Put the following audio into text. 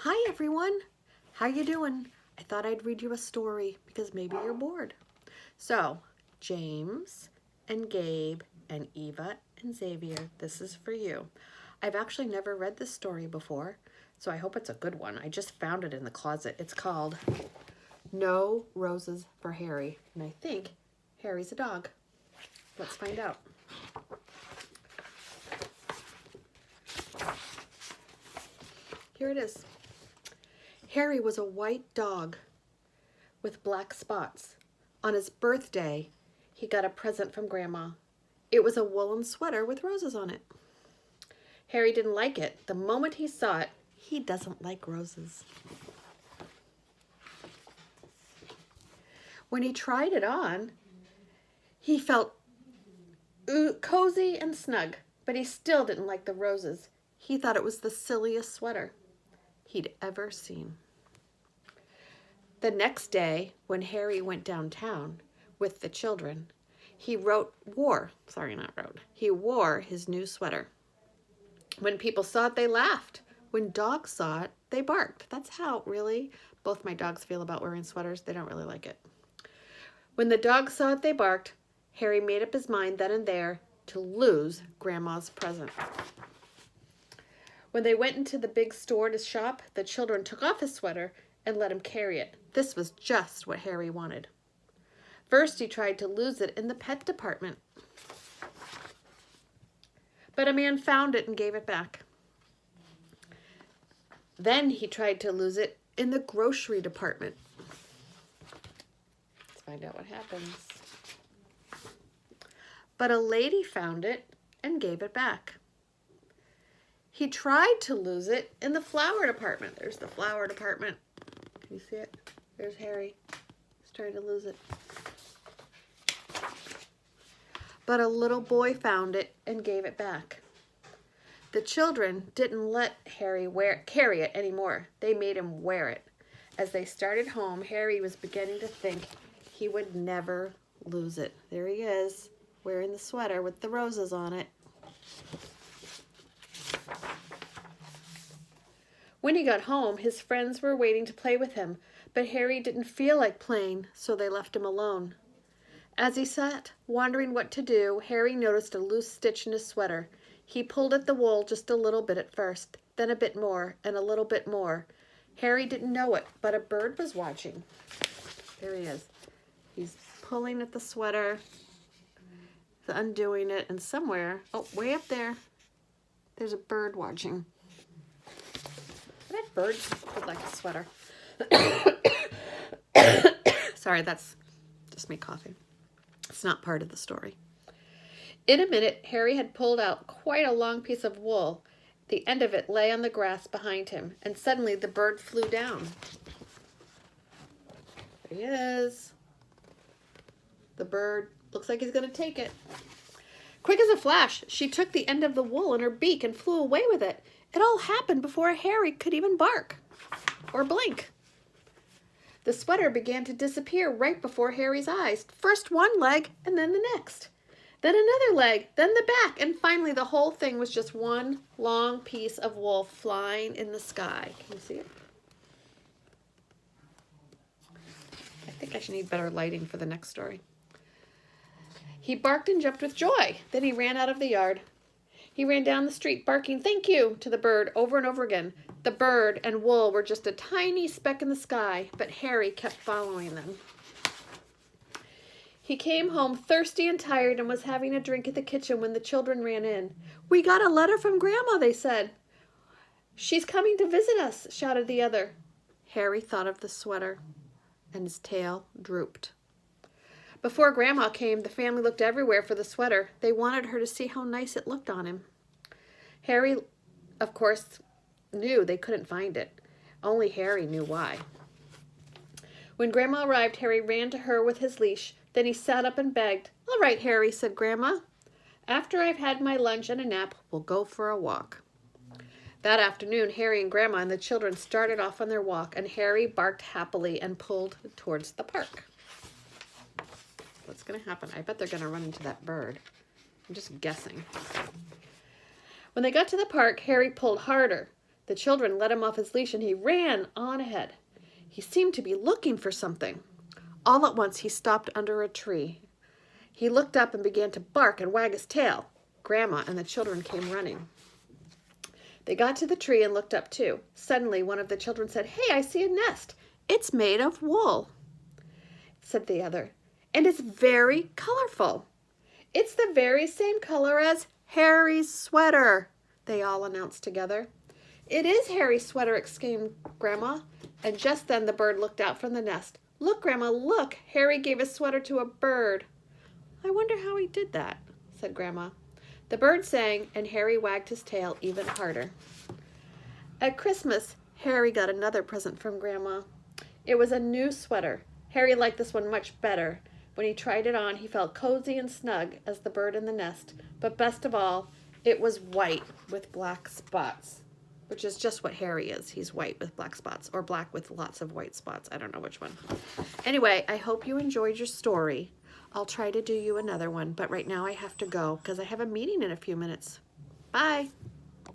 Hi everyone, how you doing? I thought I'd read you a story because maybe you're bored. So, James and Gabe and Eva and Xavier, this is for you. I've actually never read this story before, so I hope it's a good one. I just found it in the closet. It's called No Roses for Harry, and I think Harry's a dog. Let's find out. Here it is. Harry was a white dog with black spots. On his birthday, he got a present from Grandma. It was a woolen sweater with roses on it. Harry didn't like it. The moment he saw it, he doesn't like roses. When he tried it on, he felt cozy and snug, but he still didn't like the roses. He thought it was the silliest sweater he'd ever seen. The next day, when Harry went downtown with the children, he wore his new sweater. When people saw it, they laughed. When dogs saw it, they barked. That's how, really, both my dogs feel about wearing sweaters. They don't really like it. When the dogs saw it, they barked. Harry made up his mind then and there to lose Grandma's present. When they went into the big store to shop, the children took off his sweater and let him carry it. This was just what Harry wanted. First, he tried to lose it in the pet department, but a man found it and gave it back. Then he tried to lose it in the grocery department. Let's find out what happens. But a lady found it and gave it back. He tried to lose it in the flower department. There's the flower department. Can you see it? There's Harry. He's trying to lose it. But a little boy found it and gave it back. The children didn't let Harry carry it anymore. They made him wear it. As they started home, Harry was beginning to think he would never lose it. There he is, wearing the sweater with the roses on it. When he got home, his friends were waiting to play with him, but Harry didn't feel like playing, so they left him alone. As he sat, wondering what to do, Harry noticed a loose stitch in his sweater. He pulled at the wool just a little bit at first, then a bit more, and a little bit more. Harry didn't know it, but a bird was watching. There he is. He's pulling at the sweater, undoing it, and somewhere, way up there, there's a bird watching. I bet birds would like a sweater. Sorry, that's just me coughing. It's not part of the story. In a minute, Harry had pulled out quite a long piece of wool. The end of it lay on the grass behind him, and suddenly the bird flew down. There he is. The bird looks like he's going to take it. Quick as a flash, she took the end of the wool in her beak and flew away with it. It all happened before Harry could even bark or blink. The sweater began to disappear right before Harry's eyes. First one leg and then the next. Then another leg, then the back, and finally the whole thing was just one long piece of wool flying in the sky. Can you see it? I think I should need better lighting for the next story. He barked and jumped with joy. Then he ran out of the yard. He ran down the street barking, "Thank you," to the bird over and over again. The bird and wool were just a tiny speck in the sky, but Harry kept following them. He came home thirsty and tired and was having a drink at the kitchen when the children ran in. "We got a letter from Grandma," they said. "She's coming to visit us," shouted the other. Harry thought of the sweater, and his tail drooped. Before Grandma came, the family looked everywhere for the sweater. They wanted her to see how nice it looked on him. Harry, of course, knew they couldn't find it. Only Harry knew why. When Grandma arrived, Harry ran to her with his leash. Then he sat up and begged. "All right, Harry," said Grandma. "After I've had my lunch and a nap, we'll go for a walk." That afternoon, Harry and Grandma and the children started off on their walk, and Harry barked happily and pulled towards the park. What's going to happen? I bet they're going to run into that bird. I'm just guessing. When they got to the park, Harry pulled harder. The children let him off his leash and he ran on ahead. He seemed to be looking for something. All at once he stopped under a tree. He looked up and began to bark and wag his tail. Grandma and the children came running. They got to the tree and looked up too. Suddenly one of the children said, "Hey, I see a nest. It's made of wool," said the other, "and it's very colorful." "It's the very same color as Harry's sweater," they all announced together. "It is Harry's sweater," exclaimed Grandma. And just then the bird looked out from the nest. "Look, Grandma, look! Harry gave his sweater to a bird." "I wonder how he did that," said Grandma. The bird sang, and Harry wagged his tail even harder. At Christmas, Harry got another present from Grandma. It was a new sweater. Harry liked this one much better. When he tried it on, he felt cozy and snug as the bird in the nest. But best of all, it was white with black spots, which is just what Harry is. He's white with black spots, or black with lots of white spots. I don't know which one. Anyway, I hope you enjoyed your story. I'll try to do you another one, but right now I have to go because I have a meeting in a few minutes. Bye.